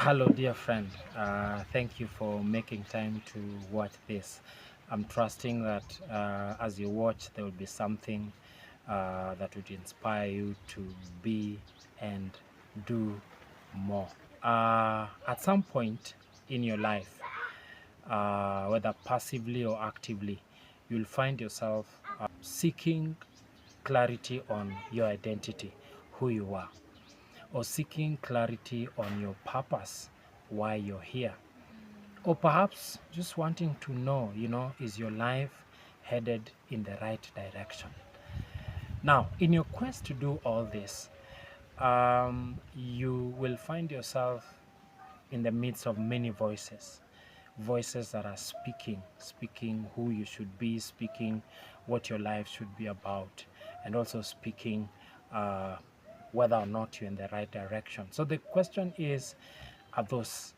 Hello, dear friend. Thank you for making time to watch this. I'm trusting that as you watch, there will be something that would inspire you to be and do more. At some point in your life, whether passively or actively, you'll find yourself seeking clarity on your identity, who you are, or seeking clarity on your purpose, why you're here, or perhaps just wanting to know, is your life headed in the right direction? Now, in your quest to do all this, you will find yourself in the midst of many voices, voices that are speaking who you should be, speaking what your life should be about, and also speaking uh, whether or not you're in the right direction. So the question is, are those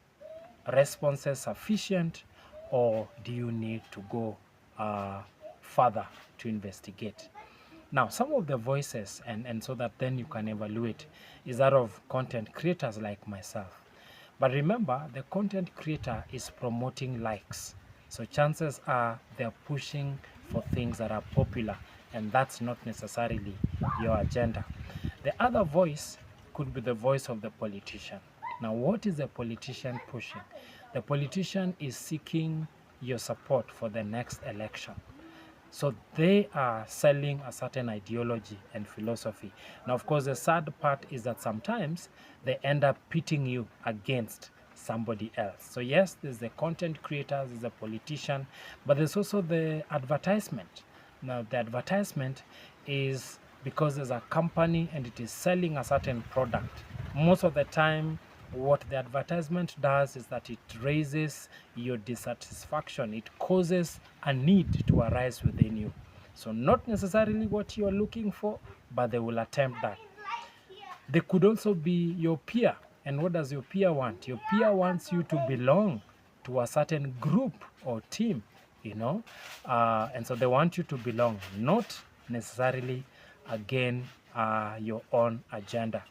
responses sufficient, or do you need to go further to investigate? Now, some of the voices, and so that then you can evaluate, is that of content creators like myself. But remember, the content creator is promoting likes. So chances are they're pushing for things that are popular, and that's not necessarily your agenda. The other voice could be the voice of the politician. Now, what is the politician pushing? The politician is seeking your support for the next election. So they are selling a certain ideology and philosophy. Now, of course, the sad part is that sometimes they end up pitting you against somebody else. So yes, there's the content creators, there's the politician, but there's also the advertisement. Now, the advertisement is because there's a company and it is selling a certain product. Most of the time, what the advertisement does is that it raises your dissatisfaction. It causes a need to arise within you. So not necessarily what you're looking for, but they will attempt that. They could also be your peer. And what does your peer want? Your peer wants you to belong to a certain group or team, and so they want you to belong, not necessarily again your own agenda.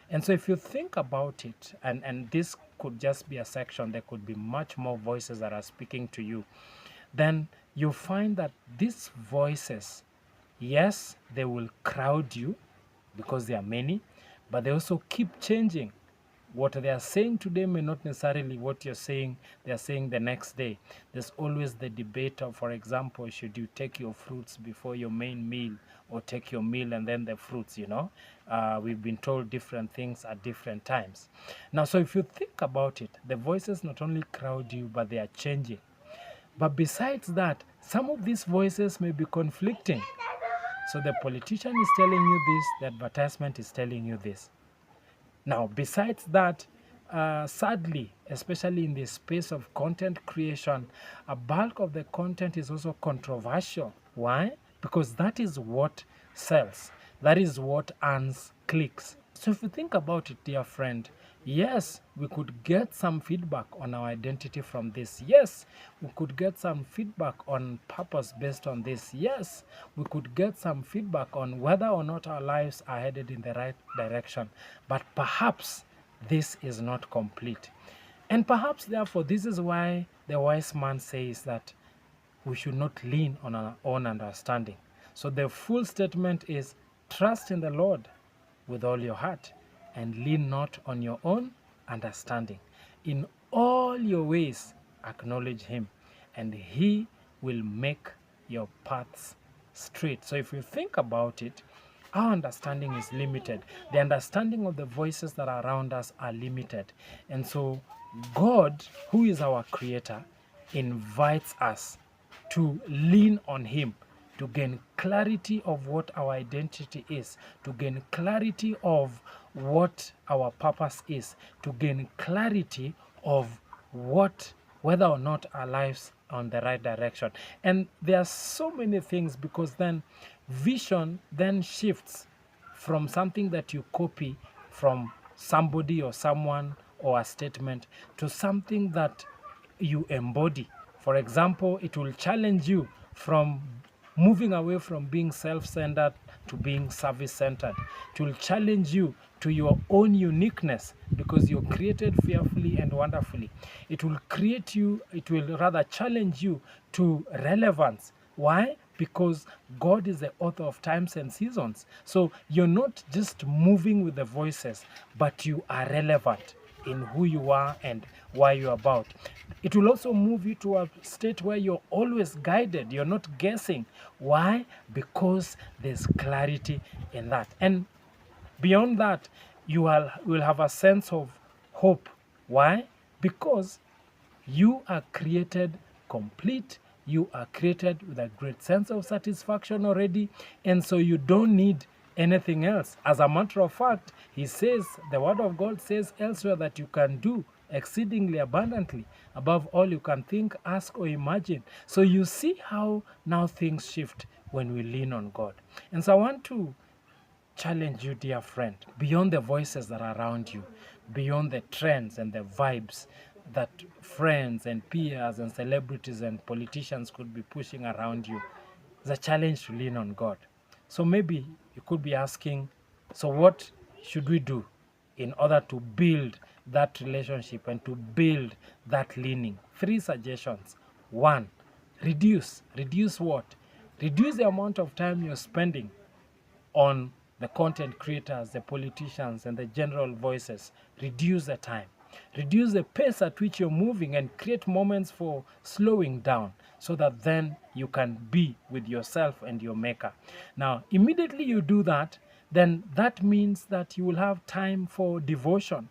And so if you think about it, and this could just be a section, there could be much more voices that are speaking to you, then you find that these voices, yes, they will crowd you because there are many, but they also keep changing. What they are saying today may not necessarily what you're saying, they're saying the next day. There's always the debate of, for example, should you take your fruits before your main meal or take your meal and then the fruits, we've been told different things at different times. Now, so if you think about it, the voices not only crowd you, but they are changing. But besides that, some of these voices may be conflicting. So the politician is telling you this, the advertisement is telling you this. Now, besides that, sadly, especially in the space of content creation, a bulk of the content is also controversial. Why? Because that is what sells. That is what earns clicks. So if you think about it, dear friend, yes, we could get some feedback on our identity from this. Yes, we could get some feedback on purpose based on this. Yes, we could get some feedback on whether or not our lives are headed in the right direction. But perhaps this is not complete. And perhaps, therefore, this is why the wise man says that we should not lean on our own understanding. So the full statement is trust in the Lord with all your heart and lean not on your own understanding. In all your ways, acknowledge Him, and He will make your paths straight. So if you think about it, our understanding is limited. The understanding of the voices that are around us are limited. And so God, who is our creator, invites us to lean on Him, to gain clarity of what our identity is, to gain clarity of what our purpose is, to gain clarity of whether or not our lives are on the right direction. And there are so many things, because then vision then shifts from something that you copy from somebody or someone or a statement to something that you embody. For example, it will challenge you from moving away from being self-centered to being service-centered. It will challenge you to your own uniqueness because you're created fearfully and wonderfully. It will rather challenge you to relevance. Why? Because God is the author of times and seasons. So you're not just moving with the voices, but you are relevant in who you are and why you're about. It will also move you to a state where you're always guided. You're not guessing. Why? Because there's clarity in that. And beyond that, will have a sense of hope. Why? Because you are created complete. You are created with a great sense of satisfaction already. And so you don't need anything else. As a matter of fact, the word of God says elsewhere that you can do exceedingly abundantly above all you can think, ask, or imagine. So you see how now things shift when we lean on God. And so I want to challenge you, dear friend, beyond the voices that are around you, beyond the trends and the vibes that friends and peers and celebrities and politicians could be pushing around you. It's a challenge to lean on God. So maybe you could be asking, so what should we do in order to build that relationship and to build that leaning? 3 suggestions. 1, reduce. Reduce what? Reduce the amount of time you're spending on the content creators, the politicians, and the general voices. Reduce the time. Reduce the pace at which you're moving and create moments for slowing down so that then you can be with yourself and your maker. Now, immediately you do that, then that means that you will have time for devotion.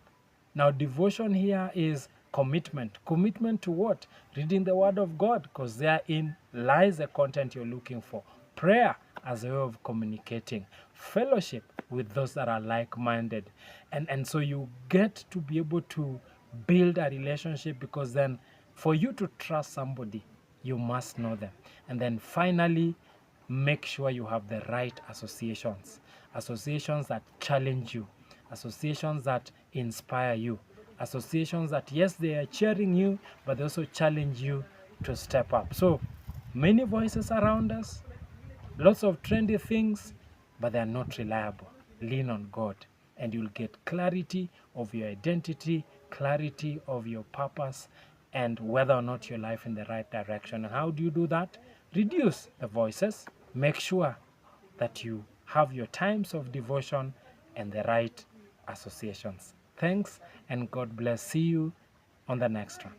Now, devotion here is commitment. Commitment to what? Reading the Word of God, because therein lies the content you're looking for. Prayer as a way of communicating. Fellowship with those that are like-minded. And so you get to be able to build a relationship, because then for you to trust somebody, you must know them. And then finally, make sure you have the right associations. Associations that challenge you. Associations that inspire you. Associations that, yes, they are cheering you, but they also challenge you to step up. So many voices around us, lots of trendy things, but they are not reliable. Lean on God, and you'll get clarity of your identity, clarity of your purpose, and whether or not your life in the right direction. And how do you do that? Reduce the voices. Make sure that you have your times of devotion and the right associations. Thanks, and God bless. See you on the next one.